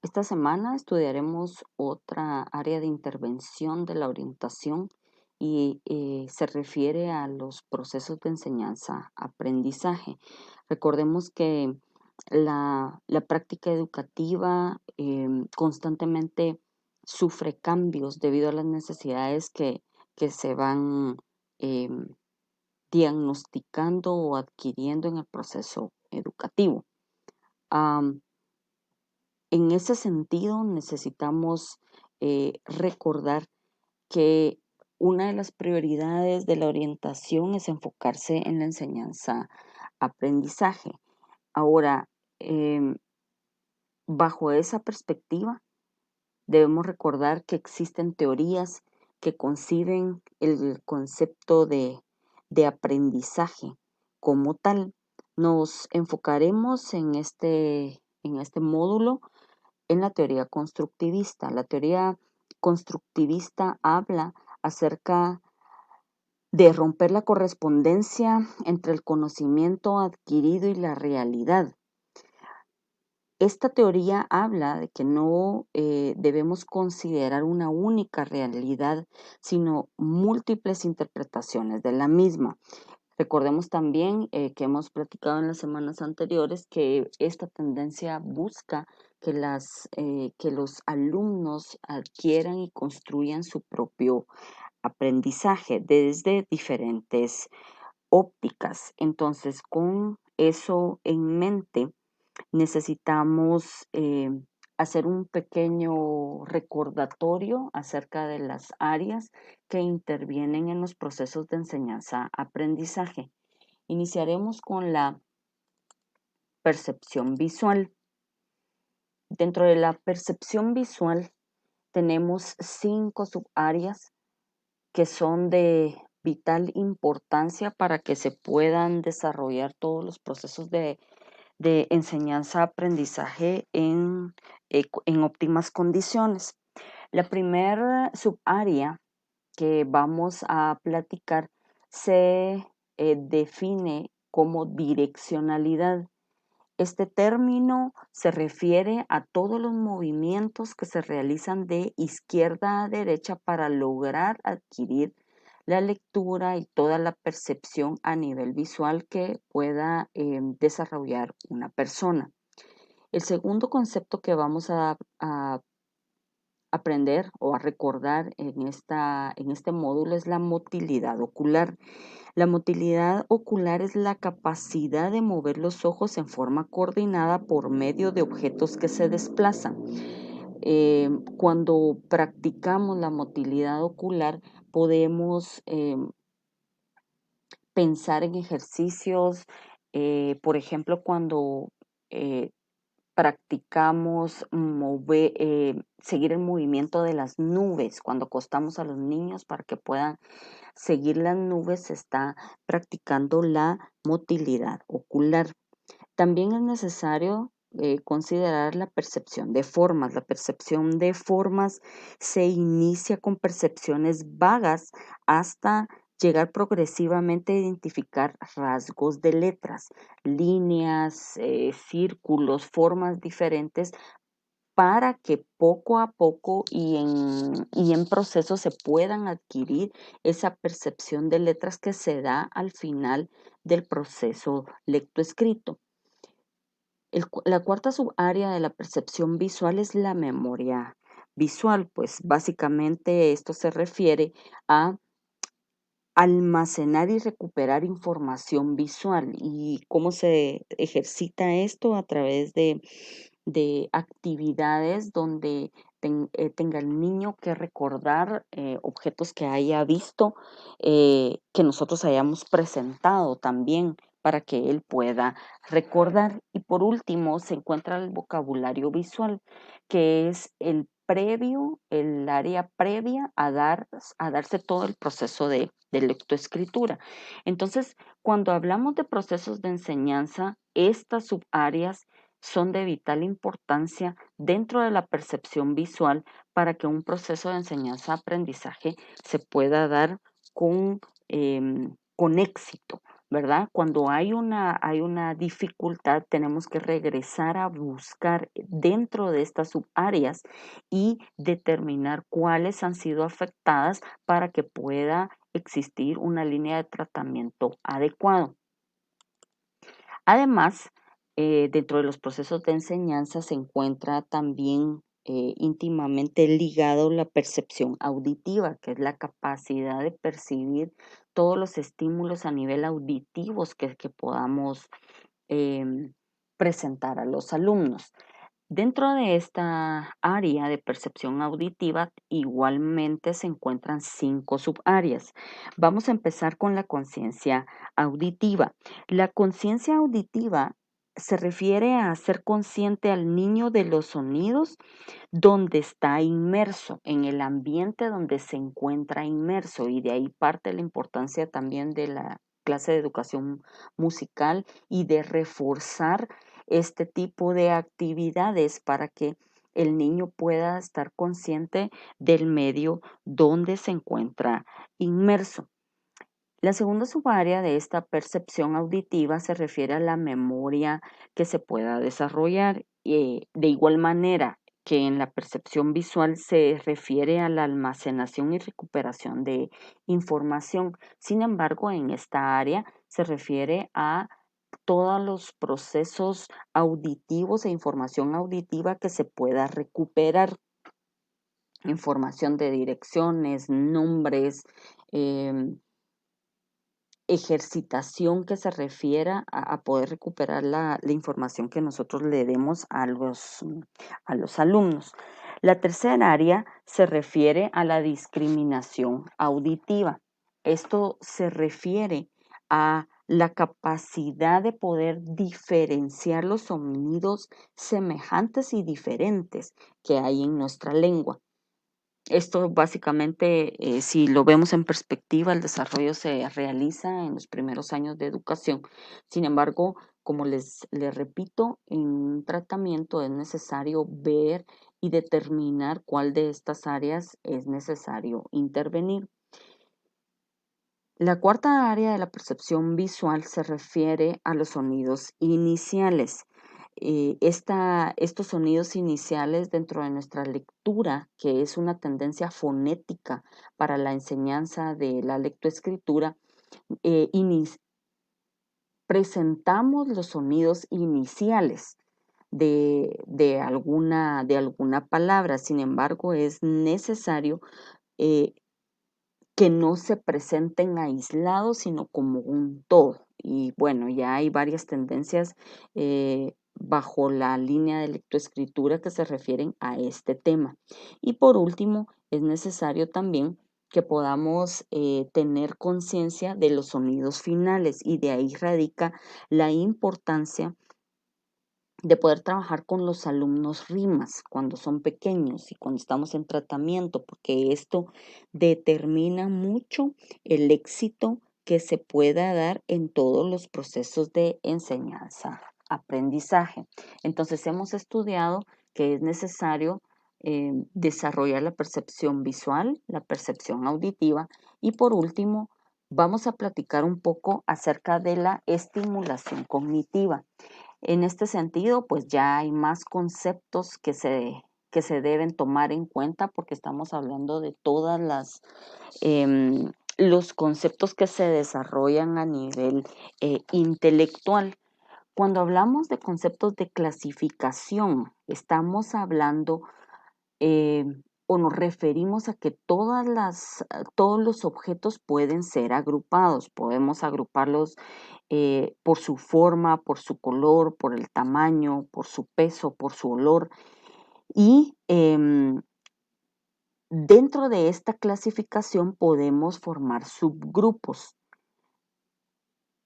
Esta semana estudiaremos otra área de intervención de la orientación y se refiere a los procesos de enseñanza-aprendizaje. Recordemos que la práctica educativa constantemente sufre cambios debido a las necesidades que se van em, diagnosticando o adquiriendo en el proceso educativo. En ese sentido, necesitamos recordar que una de las prioridades de la orientación es enfocarse en la enseñanza-aprendizaje. Ahora, em, bajo esa perspectiva, debemos recordar que existen teorías que conciben el concepto de aprendizaje como tal. Nos enfocaremos en este módulo en la teoría constructivista. La teoría constructivista habla acerca de romper la correspondencia entre el conocimiento adquirido y la realidad. Esta teoría habla de que no debemos considerar una única realidad, sino múltiples interpretaciones de la misma. Recordemos también que hemos platicado en las semanas anteriores que esta tendencia busca que los alumnos adquieran y construyan su propio aprendizaje desde diferentes ópticas. Entonces, con eso en mente, necesitamos hacer un pequeño recordatorio acerca de las áreas que intervienen en los procesos de enseñanza-aprendizaje. Iniciaremos con la percepción visual. Dentro de la percepción visual tenemos 5 subáreas que son de vital importancia para que se puedan desarrollar todos los procesos de enseñanza-aprendizaje en óptimas condiciones. La primera subárea que vamos a platicar se define como direccionalidad. Este término se refiere a todos los movimientos que se realizan de izquierda a derecha para lograr adquirir la lectura y toda la percepción a nivel visual que pueda desarrollar una persona. El segundo concepto que vamos a aprender o a recordar en este módulo es la motilidad ocular. La motilidad ocular es la capacidad de mover los ojos en forma coordinada por medio de objetos que se desplazan. Cuando practicamos la motilidad ocular, podemos pensar en ejercicios, por ejemplo, cuando eh, practicamos seguir el movimiento de las nubes, cuando acostamos a los niños para que puedan seguir las nubes, se está practicando la motilidad ocular. También es necesario considerar la percepción de formas. La percepción de formas se inicia con percepciones vagas hasta llegar progresivamente a identificar rasgos de letras, líneas, círculos, formas diferentes para que poco a poco y en proceso se puedan adquirir esa percepción de letras que se da al final del proceso lectoescrito. La cuarta subárea de la percepción visual es la memoria visual, pues básicamente esto se refiere a almacenar y recuperar información visual. ¿Y cómo se ejercita esto? A través de actividades donde tenga el niño que recordar objetos que haya visto, que nosotros hayamos presentado también para que él pueda recordar. Y por último, se encuentra el vocabulario visual, que es el área previa a darse todo el proceso de lectoescritura. Entonces, cuando hablamos de procesos de enseñanza, estas subáreas son de vital importancia dentro de la percepción visual para que un proceso de enseñanza-aprendizaje se pueda dar con éxito, ¿verdad? Cuando hay una dificultad, tenemos que regresar a buscar dentro de estas subáreas y determinar cuáles han sido afectadas para que pueda existir una línea de tratamiento adecuado. Además, dentro de los procesos de enseñanza se encuentra también íntimamente ligado la percepción auditiva, que es la capacidad de percibir todos los estímulos a nivel auditivos que podamos em, presentar a los alumnos. Dentro de esta área de percepción auditiva, igualmente se encuentran 5 subáreas. Vamos a empezar con la conciencia auditiva. La conciencia auditiva se refiere a ser consciente al niño de los sonidos donde está inmerso, en el ambiente donde se encuentra inmerso, y de ahí parte la importancia también de la clase de educación musical y de reforzar este tipo de actividades para que el niño pueda estar consciente del medio donde se encuentra inmerso. La segunda subárea de esta percepción auditiva se refiere a la memoria que se pueda desarrollar. De igual manera que en la percepción visual se refiere a la almacenación y recuperación de información. Sin embargo, en esta área se refiere a todos los procesos auditivos e información auditiva que se pueda recuperar. Información de direcciones, nombres, ejercitación que se refiera a poder recuperar la información que nosotros le demos a los alumnos. La tercera área se refiere a la discriminación auditiva. Esto se refiere a la capacidad de poder diferenciar los sonidos semejantes y diferentes que hay en nuestra lengua. Esto básicamente, si lo vemos en perspectiva, el desarrollo se realiza en los primeros años de educación. Sin embargo, como les repito, en un tratamiento es necesario ver y determinar cuál de estas áreas es necesario intervenir. La cuarta área de la percepción visual se refiere a los sonidos iniciales. Estos sonidos iniciales dentro de nuestra lectura, que es una tendencia fonética para la enseñanza de la lectoescritura, eh, ini- presentamos los sonidos iniciales de alguna palabra. Sin embargo, es necesario eh, que no se presenten aislados, sino como un todo. Y bueno, ya hay varias tendencias bajo la línea de lectoescritura que se refieren a este tema. Y por último, es necesario también que podamos tener conciencia de los sonidos finales, y de ahí radica la importancia de poder trabajar con los alumnos rimas cuando son pequeños y cuando estamos en tratamiento, porque esto determina mucho el éxito que se pueda dar en todos los procesos de enseñanza, aprendizaje. Entonces hemos estudiado que es necesario desarrollar la percepción visual, la percepción auditiva, y por último vamos a platicar un poco acerca de la estimulación cognitiva. En este sentido, pues ya hay más conceptos que se deben tomar en cuenta, porque estamos hablando de todas los conceptos que se desarrollan a nivel intelectual. Cuando hablamos de conceptos de clasificación, estamos hablando eh, o nos referimos a que todos los objetos pueden ser agrupados. Podemos agruparlos por su forma, por su color, por el tamaño, por su peso, por su olor. Y dentro de esta clasificación podemos formar subgrupos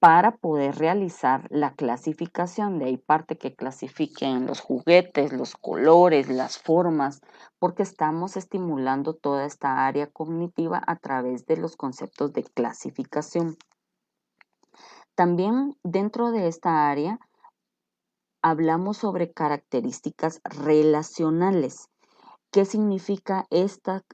para poder realizar la clasificación. De ahí parte que clasifiquen los juguetes, los colores, las formas, porque estamos estimulando toda esta área cognitiva a través de los conceptos de clasificación. También dentro de esta área hablamos sobre características relacionales. ¿Qué significa este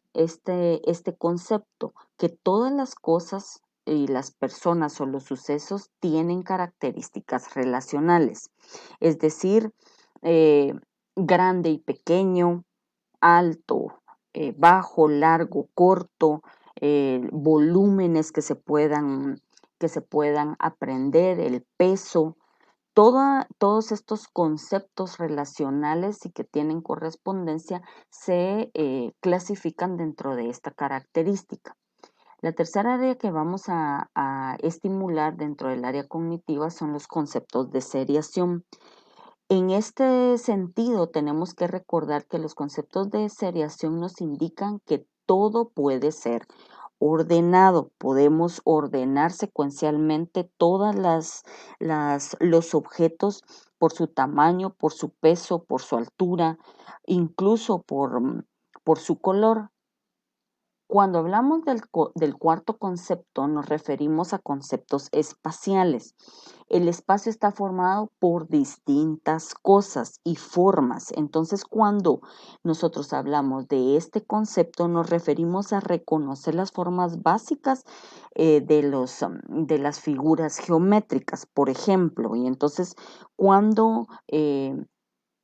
concepto? Que todas las cosas y las personas o los sucesos tienen características relacionales, es decir, grande y pequeño, alto, bajo, largo, corto, volúmenes que se puedan aprender, el peso, todos estos conceptos relacionales y que tienen correspondencia se clasifican dentro de esta característica. La tercera área que vamos a estimular dentro del área cognitiva son los conceptos de seriación. En este sentido, tenemos que recordar que los conceptos de seriación nos indican que todo puede ser ordenado. Podemos ordenar secuencialmente los objetos por su tamaño, por su peso, por su altura, incluso por su color. Cuando hablamos del cuarto concepto, nos referimos a conceptos espaciales. El espacio está formado por distintas cosas y formas. Entonces, cuando nosotros hablamos de este concepto, nos referimos a reconocer las formas básicas de las figuras geométricas, por ejemplo. Y entonces, cuando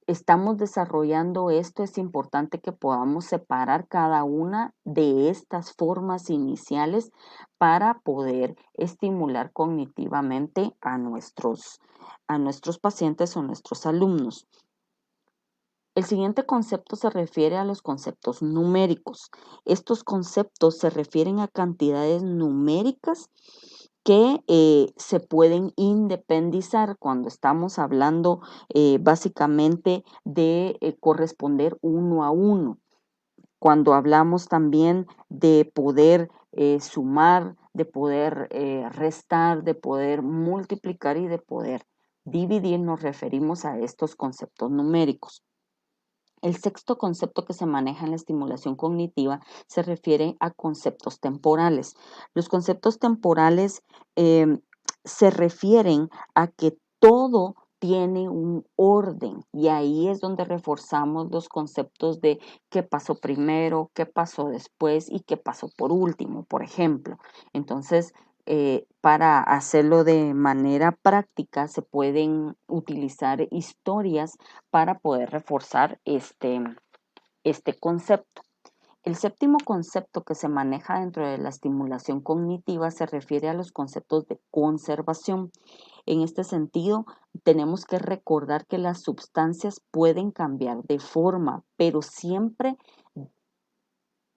estamos desarrollando esto, es importante que podamos separar cada una de estas formas iniciales para poder estimular cognitivamente a nuestros pacientes o nuestros alumnos. El siguiente concepto se refiere a los conceptos numéricos. Estos conceptos se refieren a cantidades numéricas que se pueden independizar cuando estamos hablando básicamente de corresponder uno a uno. Cuando hablamos también de poder sumar, de poder restar, de poder multiplicar y de poder dividir, nos referimos a estos conceptos numéricos. El sexto concepto que se maneja en la estimulación cognitiva se refiere a conceptos temporales. Los conceptos temporales se refieren a que todo tiene un orden y ahí es donde reforzamos los conceptos de qué pasó primero, qué pasó después y qué pasó por último, por ejemplo. Entonces, para hacerlo de manera práctica se pueden utilizar historias para poder reforzar este concepto. El séptimo concepto que se maneja dentro de la estimulación cognitiva se refiere a los conceptos de conservación. En este sentido, tenemos que recordar que las sustancias pueden cambiar de forma, pero siempre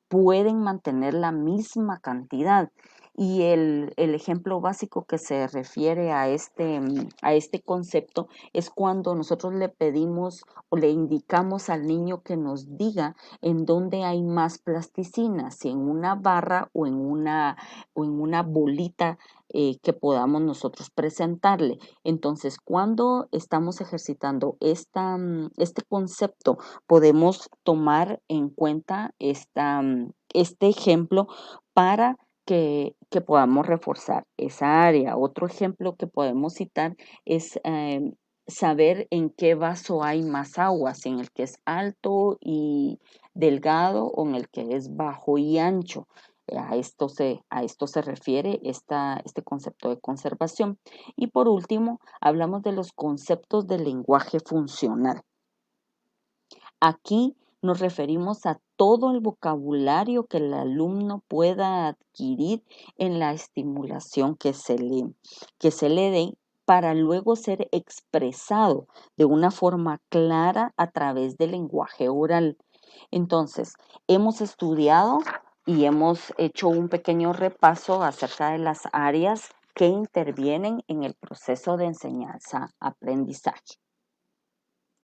pueden mantener la misma cantidad. Y el ejemplo básico que se refiere a este concepto es cuando nosotros le pedimos o le indicamos al niño que nos diga en dónde hay más plasticina, si en una barra o en una bolita que podamos nosotros presentarle. Entonces, cuando estamos ejercitando este concepto, podemos tomar en cuenta este ejemplo para que podamos reforzar esa área. Otro ejemplo que podemos citar es saber en qué vaso hay más agua, si en el que es alto y delgado o en el que es bajo y ancho. A esto se refiere este concepto de conservación. Y por último, hablamos de los conceptos del lenguaje funcional. Aquí nos referimos a todo el vocabulario que el alumno pueda adquirir en la estimulación que se le dé para luego ser expresado de una forma clara a través del lenguaje oral. Entonces, hemos estudiado y hemos hecho un pequeño repaso acerca de las áreas que intervienen en el proceso de enseñanza-aprendizaje.